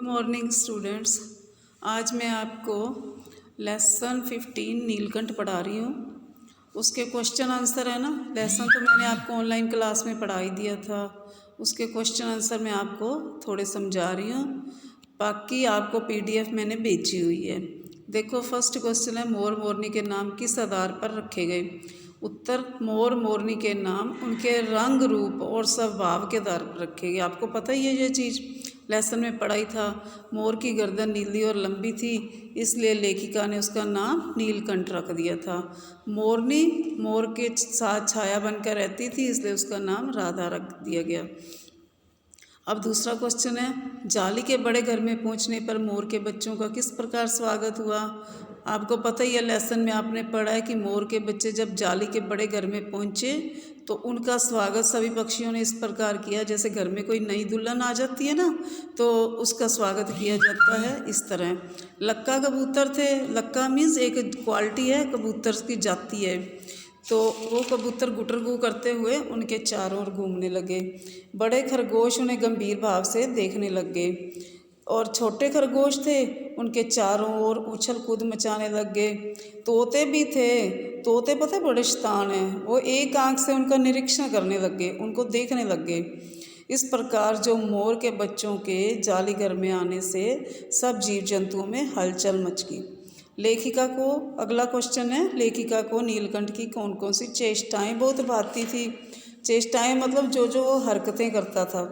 Morning students. आज मैं आपको लेसन 15 नीलकंठ पढ़ा रही हूँ। उसके क्वेश्चन आंसर है ना। लेसन तो मैंने आपको ऑनलाइन क्लास में पढ़ा ही दिया था। उसके क्वेश्चन आंसर मैं आपको थोड़े समझा रही हूँ। बाकी आपको पीडीएफ मैंने भेजी हुई है। देखो, फर्स्ट क्वेश्चन है, मोर मोरनी के नाम किस आधार पर रखे गए। उत्तर, मोर मोरनी के नाम उनके रंग रूप और स्वभाव के आधार पर रखे गए। आपको पता ही है ये चीज़, लेसन में पढ़ाई था। मोर की गर्दन नीली और लंबी थी, इसलिए लेखिका ने उसका नाम नीलकंठ रख दिया था। मोरनी मोर के साथ छाया बनकर रहती थी, इसलिए उसका नाम राधा रख दिया गया। अब दूसरा क्वेश्चन है, जाली के बड़े घर में पहुंचने पर मोर के बच्चों का किस प्रकार स्वागत हुआ। आपको पता ही है, लेसन में आपने पढ़ा है कि मोर के बच्चे जब जाली के बड़े घर में पहुंचे तो उनका स्वागत सभी पक्षियों ने इस प्रकार किया, जैसे घर में कोई नई दुल्हन आ जाती है ना, तो उसका स्वागत किया जाता है इस तरह। लक्का कबूतर थे। लक्का मीन्स एक क्वालिटी है, कबूतर की जाति है। तो वो कबूतर गुटरगू करते हुए उनके चारों ओर घूमने लगे। बड़े खरगोश उन्हें गंभीर भाव से देखने लग गए, और छोटे खरगोश थे, उनके चारों ओर उछल कूद मचाने लग गए। तोते भी थे। तोते पता बड़े शैतान हैं, वो एक आंख से उनका निरीक्षण करने लग गए, उनको देखने लग गए। इस प्रकार जो मोर के बच्चों के जाली घर में आने से सब जीव जंतुओं में हलचल मच गई। लेखिका को, अगला क्वेश्चन है, लेखिका को नीलकंठ की कौन कौन सी चेष्टाएं बहुत भाती थी। चेष्टाएं मतलब जो जो वो हरकतें करता था।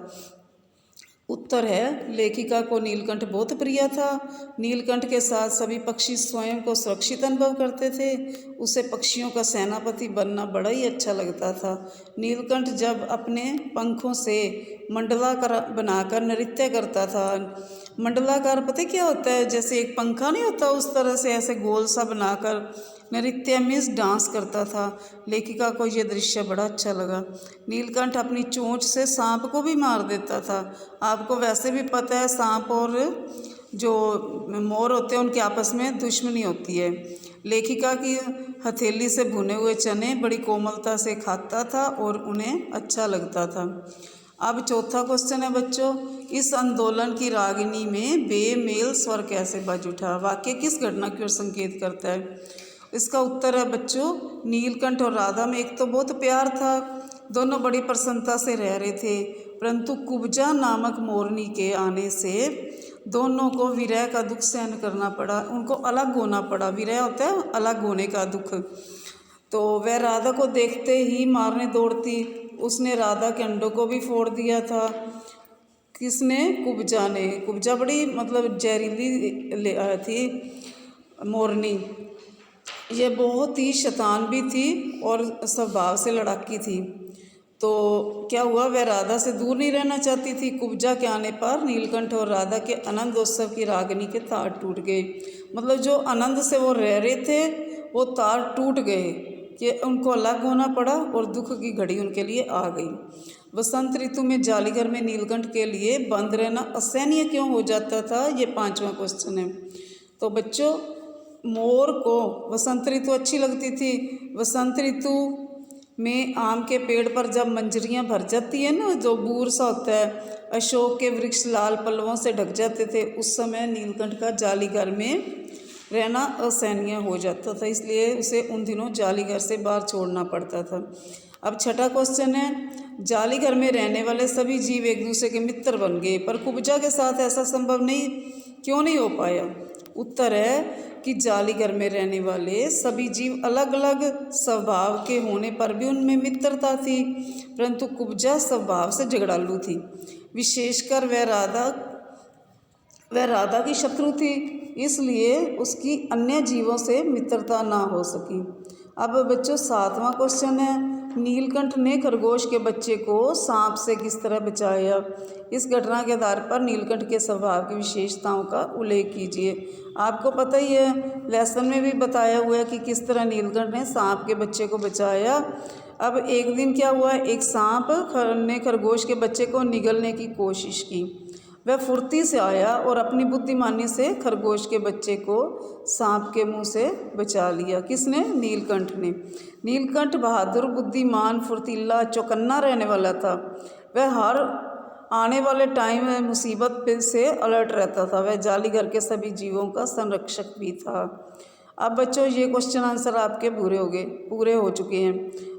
उत्तर है, लेखिका को नीलकंठ बहुत प्रिय था। नीलकंठ के साथ सभी पक्षी स्वयं को सुरक्षित अनुभव करते थे। उसे पक्षियों का सेनापति बनना बड़ा ही अच्छा लगता था। नीलकंठ जब अपने पंखों से मंडलाकार बनाकर नृत्य करता था। मंडलाकार पता क्या होता है, जैसे एक पंखा नहीं होता, उस तरह से ऐसे गोल सा बनाकर नृत्य मीन्स डांस करता था। लेखिका को यह दृश्य बड़ा अच्छा लगा। नीलकंठ अपनी चोंच से सांप को भी मार देता था। आपको वैसे भी पता है, सांप और जो मोर होते हैं उनके आपस में दुश्मनी होती है। लेखिका की हथेली से भुने हुए चने बड़ी कोमलता से खाता था और उन्हें अच्छा लगता था। अब चौथा क्वेश्चन है बच्चों, इस आंदोलन की रागिनी में बेमेल स्वर कैसे बज उठा। वाक्य किस घटना की ओर संकेत करता है। इसका उत्तर है बच्चों, नीलकंठ और राधा में एक तो बहुत प्यार था, दोनों बड़ी प्रसन्नता से रह रहे थे, परंतु कुब्जा नामक मोरनी के आने से दोनों को विरह का दुख सहन करना पड़ा, उनको अलग होना पड़ा। विरह होता है अलग होने का दुख। तो वह राधा को देखते ही मारने दौड़ती। उसने राधा के अंडों को भी फोड़ दिया था। किसने? कुब्जा ने। कुब्जा बड़ी मतलब जहरीली थी मोरनी। ये बहुत ही शैतान भी थी और स्वभाव से लड़ाकी थी। तो क्या हुआ, वह राधा से दूर नहीं रहना चाहती थी। कुब्जा के आने पर नीलकंठ और राधा के आनंदोत्सव की रागिनी के तार टूट गए। मतलब जो आनंद से वो रह रहे थे वो तार टूट गए कि उनको अलग होना पड़ा और दुख की घड़ी उनके लिए आ गई। वसंत ऋतु में जालीघर में नीलकंठ के लिए बंद रहना असहनीय क्यों हो जाता था, ये पांचवा क्वेश्चन है। तो बच्चों, मोर को वसंत ऋतु अच्छी लगती थी। वसंत ऋतु में आम के पेड़ पर जब मंजरियां भर जाती है ना, जो बूर सा होता है, अशोक के वृक्ष लाल पल्लवों से ढक जाते थे, उस समय नीलकंठ का जालीघर में रहना असहनीय हो जाता था, इसलिए उसे उन दिनों जालीघर से बाहर छोड़ना पड़ता था। अब छठा क्वेश्चन है, जालीघर में रहने वाले सभी जीव एक दूसरे के मित्र बन गए, पर कुब्जा के साथ ऐसा संभव नहीं, क्यों नहीं हो पाया। उत्तर है कि जालीघर में रहने वाले सभी जीव अलग अलग स्वभाव के होने पर भी उनमें मित्रता थी, परंतु कुब्जा स्वभाव से झगड़ालू थी। विशेषकर वह राधा की शत्रु थी, इसलिए उसकी अन्य जीवों से मित्रता ना हो सकी। अब बच्चों, सातवां क्वेश्चन है, नीलकंठ ने खरगोश के बच्चे को सांप से किस तरह बचाया। इस घटना के आधार पर नीलकंठ के स्वभाव की विशेषताओं का उल्लेख कीजिए। आपको पता ही है, लेसन में भी बताया हुआ है कि किस तरह नीलकंठ ने सांप के बच्चे को बचाया। अब एक दिन क्या हुआ, एक सांप ने खरगोश के बच्चे को निगलने की कोशिश की। वह फुर्ती से आया और अपनी बुद्धिमानी से खरगोश के बच्चे को सांप के मुंह से बचा लिया। किसने? नीलकंठ ने। नीलकंठ बहादुर, बुद्धिमान, फुर्तीला, चौकन्ना रहने वाला था। वह हर आने वाले टाइम में मुसीबत पे से अलर्ट रहता था। वह जाली घर के सभी जीवों का संरक्षक भी था। अब बच्चों ये क्वेश्चन आंसर आपके पूरे हो चुके हैं।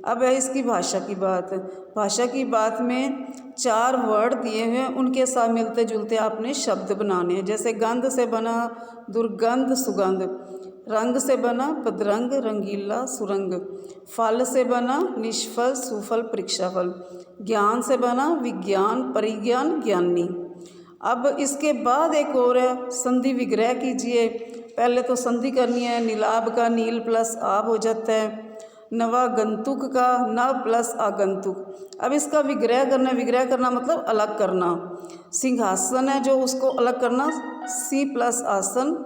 अब है इसकी भाषा की बात। भाषा की बात में 4 वर्ड दिए हुए हैं, उनके साथ मिलते जुलते आपने शब्द बनाने हैं। जैसे गंध से बना दुर्गंध सुगंध, रंग से बना बदरंग रंगीला सुरंग, फल से बना निष्फल सुफल परीक्षाफल, ज्ञान से बना विज्ञान परिज्ञान ज्ञानी। अब इसके बाद एक और है, संधि विग्रह कीजिए। पहले तो संधि करनी है। नीलाभ का नील प्लस आब हो जाता है, नवागंतुक का नव प्लस आगंतुक। अब इसका विग्रह करना, विग्रह करना मतलब अलग करना। सिंहासन है जो, उसको अलग करना, सी प्लस आसन,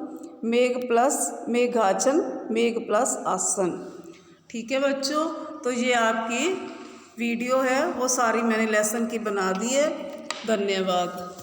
मेघ प्लस मेघाचन, मेघ प्लस आसन। ठीक है बच्चों, तो ये आपकी वीडियो है वो सारी मैंने लेसन की बना दी है। धन्यवाद।